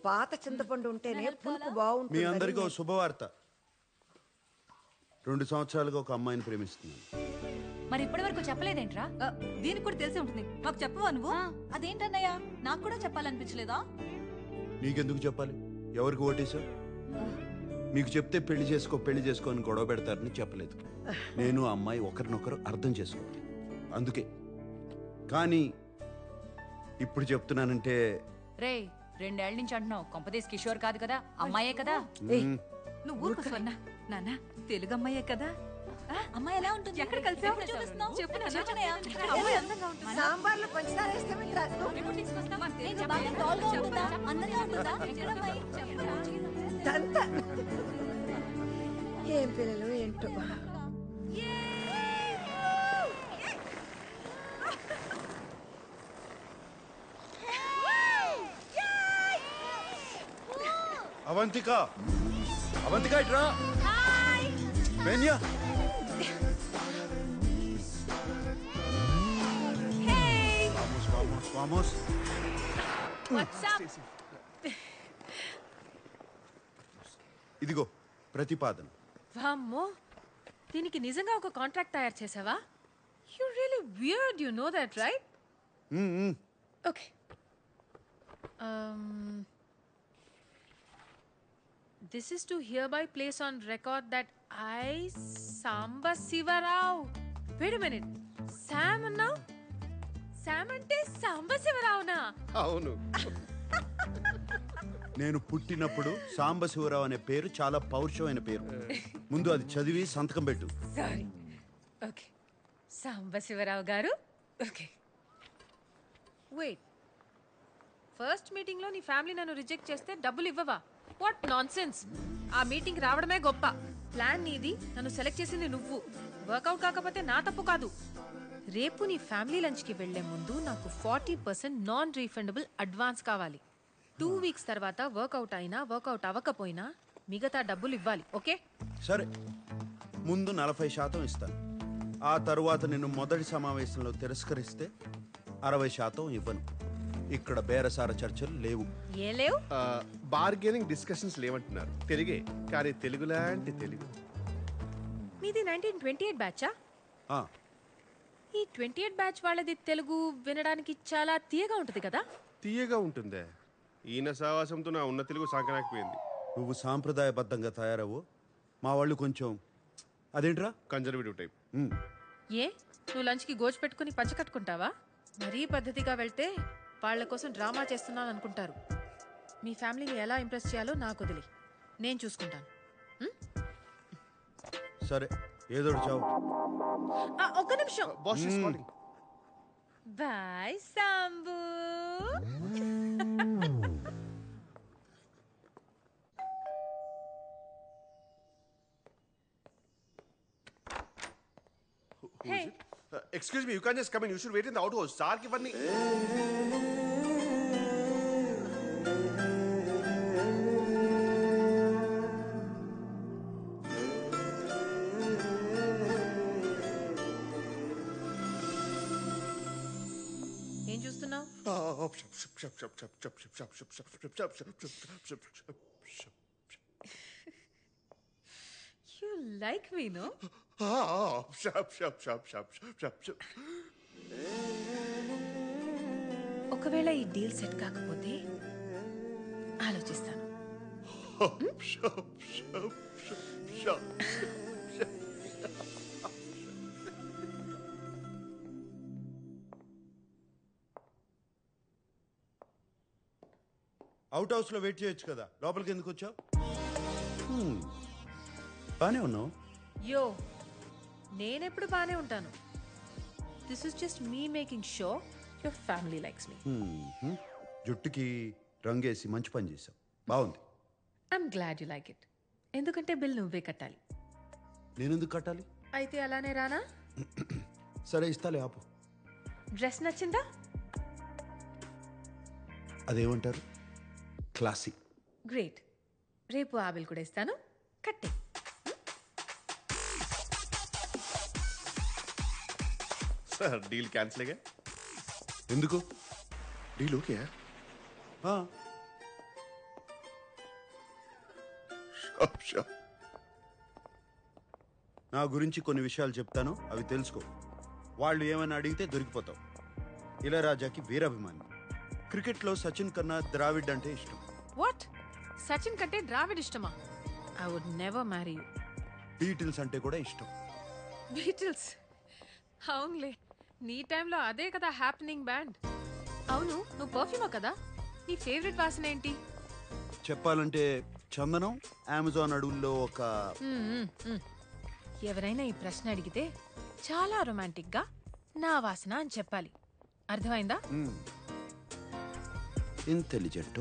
పాత చింతపండు ఉంటేనే పులుపు మీ బాగుంటుంది. అందరికీ ఓ శుభవార్త. 2 సంవత్సరాలుగా ఒక అమ్మాయిని ప్రేమిస్తున్నాను. మరి ఇప్పటి వరకు చెప్పలేదేంట్రా? దీనికి కూడా తెలిసి ఉంటుంది. మాకు చెప్పవా నువ్వు? అదేంటన్నయ్య, నాకు కూడా చెప్పాలనిపించలేదా? నీకెందుకు చెప్పాలి? ఎవరికి ఓటేశావు? మీకు చెప్తే పెళ్లి చేసుకో అని గొడవ పెడతారని చెప్పలేదు. నేను ఆ అమ్మాయి ఒకరినొకరు అర్థం చేసుకోవాలి, అందుకే. కానీ ఇప్పుడు చెప్తున్నానంటే రే, 2 ఏళ్ల నుంచి అంటున్నావు. కొంపదీస్ కిషోర్ కాదు కదా, అమ్మాయే కదా. నువ్వు ఊరుకో స్వర్ణ. నాన్న తెలుగు అమ్మాయే కదా. అమ్మాయి ఎలా ఉంటుంది? ఎక్కడ కలిసావు? చూపిస్తున్నావు? చెప్పు నాన్న. చెప్పనయ్య. అమ్మాయి అందంగా ఉంటుంది. సాంబార్లో పంచదార వేస్తామంటారా? ఎప్పుడు తీసుకొస్తావా? ఏంటి, బాగా టాల్గా ఉంటుందా? అందంగా ఉంటుందా? ఎక్కడ అమ్మాయి? దంత ఏం పిల్లలు ఏంటో. అవంతిక, అవంతిక ఇట్రా. బెన్యా, వామోస్, వామోస్. ఇదిగో ప్రతిపాదన. వామ్మో, దీనికి నిజంగా ఒక కాంట్రాక్ట్ తయారు చేసావా? You really weird, you know that right? Okay. This is to hereby place on record that I, Samba Sivarao. Wait a minute. Sam now? Sam ante Samba Sivarao na? అవును. నేను పుట్టినప్పుడు సాంబశివరావు అనే పేరు చాలా పౌరుషమైన పేరు. ముందు అది చదివి సంతకం పెట్టు. Sorry. Okay. Samba Sivarao garu. Okay. Wait. First meeting లో నీ ఫ్యామిలీ నన్ను రిజెక్ట్ చేస్తే డబ్బులు ఇవ్వవా? What nonsense. ఆ మీటింగ్ రావడమే గొప్ప. ప్లాన్ నీది, నన్ను సెలెక్ట్ చేసింది నువ్వు. వర్కౌట్ కాకపోతే నా తప్పు కాదు. రేపు నీ ఫ్యామిలీ లంచ్ కి వెళ్లే ముందు నాకు 40% నాన్ రీఫండబుల్ అడ్వాన్స్ కావాలి. 2 వీక్స్ తర్వాత వర్కౌట్ అయినా వర్కౌట్ అవ్వకపోయినా మిగతా డబ్బులు ఇవ్వాలి. ఓకే? సరే, ముందు 40% ఇస్తాను. ఆ తరువాత నిన్ను మొదటి సమావేశంలో తిరస్కరిస్తే 60% ఇవ్వను. ఇక్కడ బేరసార చర్చలు లేవు. ఏ లేవు? బార్గెనింగ్ డిస్కషన్స్ లేవంటున్నారు. తెలుగే, కానీ తెలుగు లాంటి తెలుగు. మీది 1928 బ్యాచా? ఈ 28 బ్యాచ్ వాళ్ళది తెలుగు వినడానికి చాలా తీయగా ఉంటుంది కదా? తీయగా ఉంటుందే. ఈయన సావాసంతో నా ఉన్న తెలుగు సాగనాకపోయింది. నువ్వు సాంప్రదాయబద్ధంగా తయారవు, మా వాళ్ళు కొంచెం అదేంట్రా కన్జర్వేటివ్ టైప్. ఏ, నువ్వు లంచ్కి గోజు పెట్టుకుని పంచ కట్టుకుంటావా? మరీ పద్ధతిగా వెళ్తే వాళ్ళ కోసం డ్రామా చేస్తున్నాను అనుకుంటారు. మీ ఫ్యామిలీని ఎలా ఇంప్రెస్ చేయాలో నాకు వదిలి, నేను చూసుకుంటాను. సరే, ఏదో చావు. ఒక్క నిమిషం. Bye Sambu. Excuse me, you can't just come in. You should wait in the outhouse. Sir ki vanni. ఏం చూస్తున్నావు? You like me, no? ఒకవేళ ఈ డీల్ సెట్ కాకపోతే ఆలోచిస్తాను. అవుట్ హౌస్ లో వెయిట్ చేయొచ్చు కదా, లోపలికి ఎందుకు వచ్చావు? బానే ఉన్నావు. యో, నేనెప్పుడు బానే ఉంటాను. This is just me making show your family likes me. జుట్టుకి రంగేసి మంచి పని చేసావు, బాగుంది. I'm glad you like it. ఎందుకంటే బిల్ నువ్వే కట్టాలి. నేనెందుకు కట్టాలి? అయితే అలానే రానా? సరే, ఇస్తాలే, ఆపు. డ్రెస్ నచ్చిందా? అదేమంటారు, క్లాసిక్. గ్రేట్. రేపు ఆ బిల్ కూడా ఇస్తాను, కట్టే. Sir, deal cancel. ఎందుకు? Deal okay. నా గురించి కొన్ని విషయాలు చెప్తాను, అవి తెలుసుకో. వాళ్ళు ఏమైనా అడిగితే దొరికిపోతావు. ఇళయరాజాకి వీరాభిమాని. క్రికెట్లో సచిన్ కన్నా ద్రావిడ్ అంటే ఇష్టం. వాట్? సచిన్ కంటే ద్రావిడ్ ఇష్టమా? I would never marry you. Beatles అంటే కూడా ఇష్టం. బీటిల్స్? అవునులే, నీ టైంలో అదే కదా హ్యాపెనింగ్ బ్యాండ్. అవును, నువ్వు పర్ఫ్యూమా కదా? నీ ఫేవరెట్ వాసన ఏంటి? చెప్పాలంటే చందనం, అమెజాన్ అడవుల్లో ఒక ఎవరైనా ఈ ప్రశ్న అడిగితే చాలా రొమాంటిక్ గా నా వాసన అని చెప్పాలి. అర్థమైందా? ఇంటెలిజెంట్.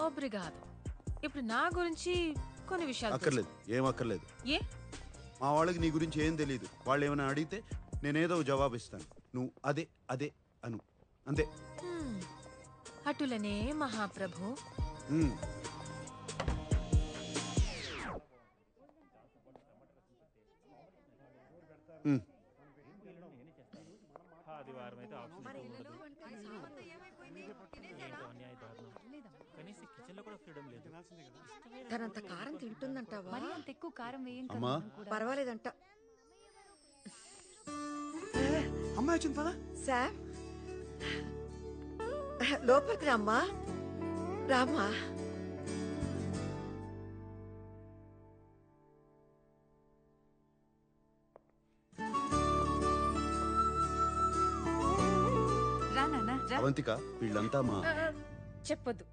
ఒబ్రిగాదో. ఇప్పుడు నా గురించి కొన్ని విషయాలు అక్కర్లేదు, ఏం అక్కర్లేదు. ఏ? మా వాళ్ళకి నీ గురించి ఏం తెలియదు. వాళ్ళు ఏమైనా అడిగితే నేనేదో జవాబు ఇస్తాను, నువ్వు అదే అదే అను, అంతే. అటులనే మహాప్రభు. తనంత కారం తింటుందంటావా? మరి అంత ఎక్కువ కారం వేయం అమ్మా. పర్వాలేదంట. అమ్మాయి వచ్చింది పదా. శామ్, లోపలికి రామ్మా. రామ్మా. రా నాన్న రా. అవంతిక, వీళ్ళంతా మా చెప్పొద్దు,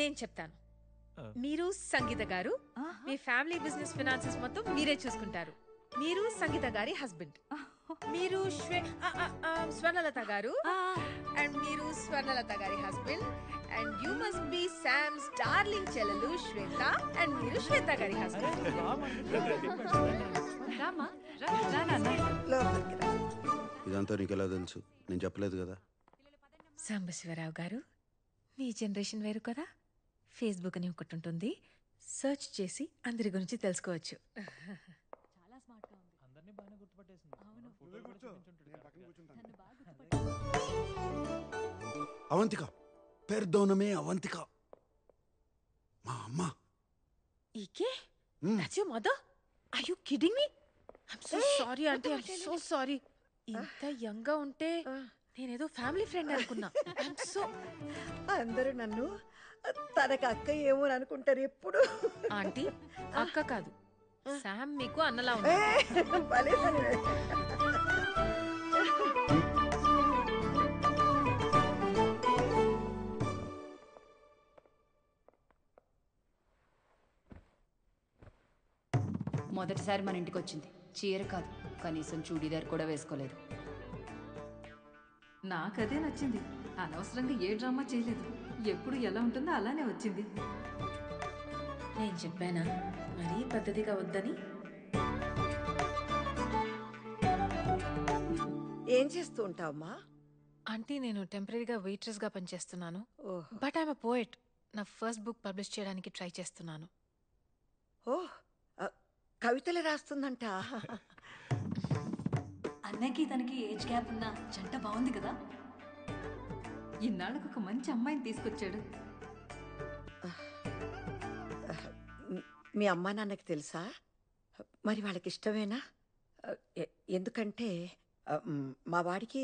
నేను చెప్తాను. మీరు సంగీత గారు, మీ ఫ్యామిలీ బిజినెస్ ఫినాన్సెస్ మొత్తం మీరే చూసుకుంటారు. మీరు సంగీత గారి హస్బెండ్. మీరు స్వర్ణలత గారు, అండ్ మీరు స్వర్ణలత గారి husband. And you must be Sam's darling చెల్లెలు శ్వేత, అండ్ మీరు శ్వేత గారి హస్బెండ్. రామా రా రా నాన్న. లోపలికి రా. ఇదంతా నీకు ఎలా తెలుసు? నేను చెప్పలేదు కదా. సాంబశివరావు గారు, మీ జనరేషన్ వేరు కదా. ఫేస్బుక్ అని ఒకటి ఉంటుంది, సెర్చ్ చేసి అందరి గురించి తెలుసుకోవచ్చు. అవంతిక, పెర్దోనమే అవంతిక, మా అమ్మ. ఈకే? That's your mother? Are you kidding me? I'm so sorry auntie, I'm so sorry. ఇంత యంగ్ గా ఉంటే నేనేదో ఫ్యామిలీ ఫ్రెండ్ అనుకున్నా. I'm so అందరూ నన్ను తనకు అక్క ఏమో అని అనుకుంటారు ఎప్పుడు. ఆంటీ, అక్క కాదు, శామ్ మీకు అన్నలా ఉంది. భలే తనవే. మొదటిసారి మన ఇంటికి వచ్చింది. చీర కాదు, కనీసం చూడీదార్ కూడా వేసుకోలేదు. నాకదే నచ్చింది. అనవసరంగా ఏ డ్రామా చేయలేదు. ఎప్పుడు ఎలా ఉంటుందో అలానే వచ్చింది. నేను చెప్పానా మరీ పద్ధతిగా వద్దని? ఏం చేస్తూ ఉంటావమ్మా? ఆంటీ, నేను టెంపరీగా వెయిట్రెస్ గా పనిచేస్తున్నాను. Oh. But I'm a poet. నా ఫస్ట్ బుక్ పబ్లిష్ చేయడానికి ట్రై చేస్తున్నాను. ఓహ్, కవితలు రాస్తుందంట. అన్నకి తనకి ఏజ్ గ్యాప్ ఉన్న జంట బాగుంది కదా. ఇన్నాళ్ళకు ఒక మంచి అమ్మాయిని తీసుకొచ్చాడు. మీ అమ్మా నాన్నకి తెలుసా? మరి వాళ్ళకి ఇష్టమేనా? ఎందుకంటే మా వాడికి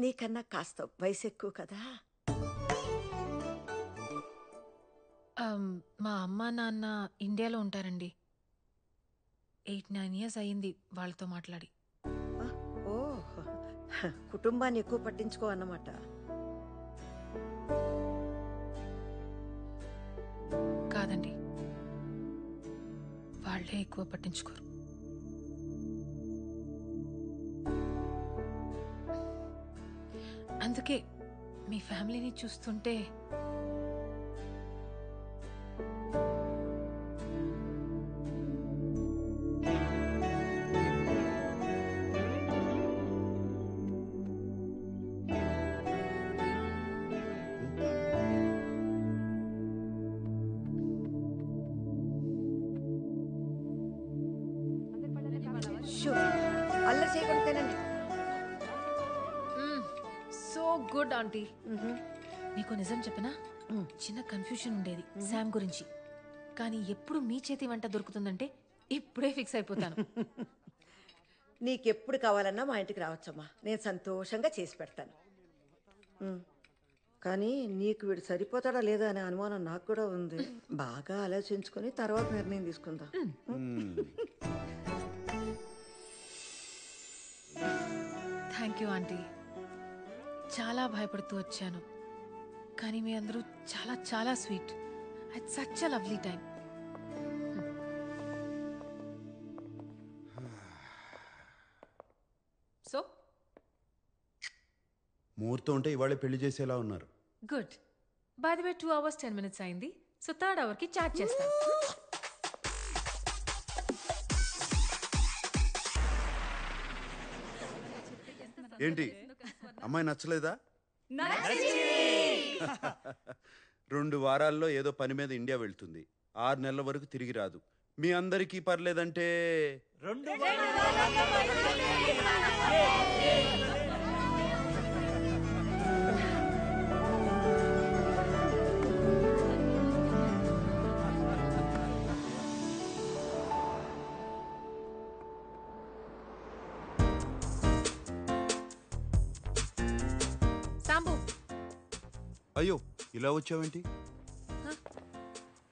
నీకన్నా కాస్త వయసు ఎక్కువ కదా. మా అమ్మ నాన్న ఇండియాలో ఉంటారండి. 8-9 years అయ్యింది వాళ్ళతో మాట్లాడి. ఓ, కుటుంబాన్ని ఎక్కువ పట్టించుకో అన్నమాట. కాదండి, వాళ్ళే ఎక్కువ పట్టించుకోరు. అందుకే మీ ఫ్యామిలీని చూస్తుంటే అల్లరి చేయకుండా తినండి. So good aunty. నీకు నిజం చెప్పనా? చిన్న కన్ఫ్యూషన్ ఉండేది శామ్ గురించి. కానీ ఎప్పుడు మీ చేతి వంట దొరుకుతుందంటే ఇప్పుడే ఫిక్స్ అయిపోతాను. నీకెప్పుడు కావాలన్నా మా ఇంటికి రావచ్చమ్మా, నేను సంతోషంగా చేసి పెడతాను. కానీ నీకు వీడు సరిపోతాడా లేదా అనే అనుమానం నాకు కూడా ఉంది. బాగా ఆలోచించుకొని తర్వాత నిర్ణయం తీసుకుందాం. Thank you aunty. చాలా భయపడుతూ వచ్చాను, కానీ మీ అందరూ చాలా చాలా sweet. At such a lovely time. So ముహూర్తం ఉంటే ఇవాళ పెళ్లి చేసేలా ఉన్నారు. Good. By the way 2 hours 10 minutes అయింది. సో 3rd hourకి చాట్ చేస్తాను. ఏంటి అమ్మాయి నచ్చలేదా? 2 వారాల్లో ఏదో పని మీద ఇండియా వెళ్తుంది. 6 నెలల వరకు తిరిగి రాదు. మీ అందరికీ పర్లేదంటే సాంబు, అయ్యో ఇలా వచ్చావేంటి?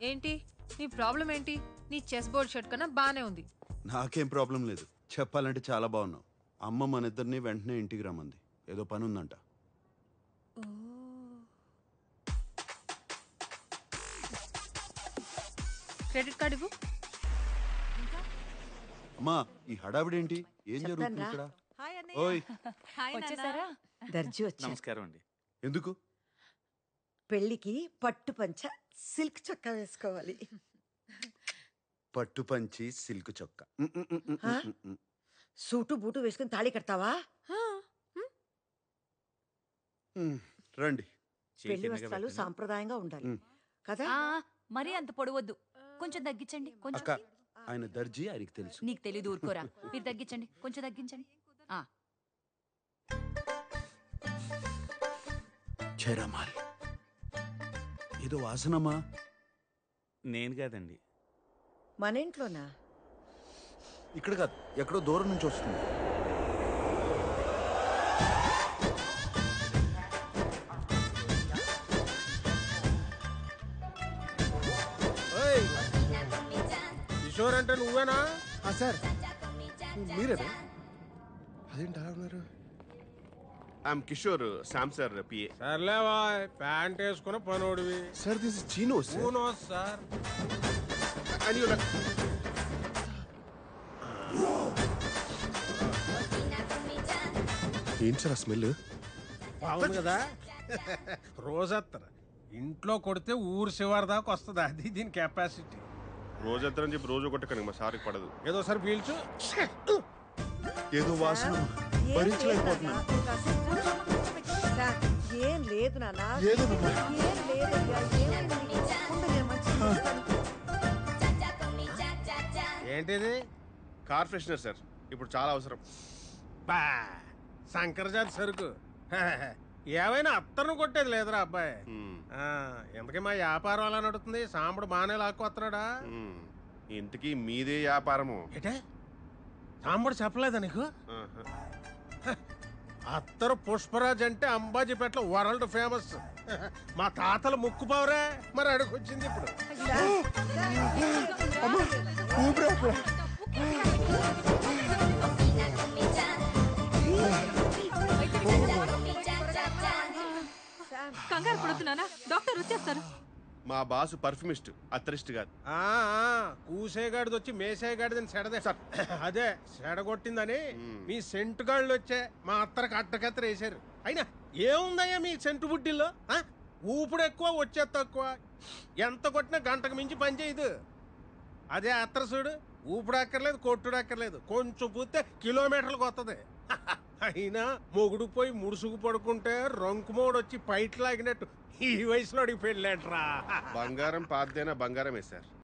ఏంటి నీ ప్రాబ్లం ఏంటి? నీ చెస్ బోర్డ్ షర్ట్ కన్నా బానే ఉంది. నాకేం ప్రాబ్లం లేదు. చెప్పాలంటే చాలా బాగున్నావు. అమ్మ మన ఇద్దరిని వెంటనే ఇంటికి రమ్మంది. ఏదో పని ఉందంట. క్రెడిట్ కార్డ్ ఇవ్వు. అమ్మా ఈ హడావిడేంటి? ఏం జరుగుతుంది ఇక్కడ? ఓయ్ వచ్చేసారా? దర్జీ వచ్చా. నమస్కారం అండి. ఎందుకు? పెళ్లికి పట్టు పంచ సిల్క్ చొక్కా వేసుకోవాలి. పట్టు పంచి సిల్క్ చొక్కా. సూటు బూటు వేసుకుని తాళి కడతావా? రండి. పెళ్లి వస్త్రాలు సాంప్రదాయంగా ఉండాలి కదా. మరీ అంత పొడవద్దు, కొంచెం తగ్గించండి. కొంచెం. అక్క ఆయన దర్జీ, ఆయనకి తెలుసు. నీకు తెలీదు, ఊరుకోరా. మీరు తగ్గించండి, కొంచెం తగ్గించండి. చరమాల్ ఏదో వాసనమ్మా. నేను కాదండి. మన ఇంట్లోనా? ఇక్కడ కాదు, ఎక్కడో దూరం నుంచి వస్తుంది. కిషోర్ అంటే నువ్వేనా? సార్ మీరేనా? అదేంటి అలా ఉన్నారు? I'm Kishore, Sam sir PA. సర్లేవా, ప్యాంట్ వేసుకున్న పనోడివి. Sir this is Chino sir. Uno sir. ఏంటి సార్ ఆ స్మెల్? బాగుంది కదా. రోజత్తర ఇంట్లో కొడితే ఊరు శివారి దాకా వస్తుంది. అది దీని కెపాసిటీ. రోజంతా చెప్పి రోజు కొట్టకండి, మా సార్కి పడదు. ఏదో సార్ పీల్చు. ఏదో వాసన భరించలేకపోతున్నాను. ఏం లేదు నాన్న. ఏదో ఏం లేదయ్యా. ఏమైంది? ఉండు, నేను మంచిగా చేస్తాను. ఏంటిది? కార్ ఫ్రెషనర్ సార్, ఇప్పుడు చాలా అవసరం. బా శంకరజాతి సరుకు. ఏమైనా అత్తను కొట్టేది లేదురా అబ్బాయి. ఎందుకే మా వ్యాపారం అలా నడుతుంది? సాంబడు బాగానే లాక్కొస్తున్నాడా? ఇంతకీ మీదే వ్యాపారము ఏటే? సాంబడు చెప్పలేదా నీకు? అత్తరు పుష్పరాజ్ అంటే అంబాజీపేటలో వరల్డ్ ఫేమస్. మా తాతలు ముక్కు పవరే, మరి అడుగొచ్చింది ఇప్పుడు. కంగారు పడుతున్నానా? డాక్టర్ వచ్చేస్తారు. మా బాసు పర్ఫ్యూమిస్ట్, అత్తరిస్ట్ కాదు. కూసేగాడిది వచ్చి మేసేగాడిదని సెడదే సార్. అదే సెడగొట్టిందని మీ సెంటు గాళ్ళు వచ్చే మా అత్తరికి అట్టకత్తర వేసారు. అయినా ఏముందయ్యా మీ సెంటు బుడ్డిల్లో? ఊపుడు ఎక్కువ, వచ్చేది తక్కువ. ఎంత కొట్టినా గంటకు మించి పని చేయదు. అదే అత్తర చూడు, ఊపుడు అక్కర్లేదు, కొట్టుడు అక్కర్లేదు, కొంచెం పూస్తే కిలోమీటర్లకు వస్తుంది. అయినా మొగుడు పోయి ముడుసుకు పడుకుంటే రంకుమోడు వచ్చి పైట్ లాగినట్టు ఈ వయసులో అడిగి పెళ్ళాట్రా. బంగారం పాతదైనా బంగారమే సార్.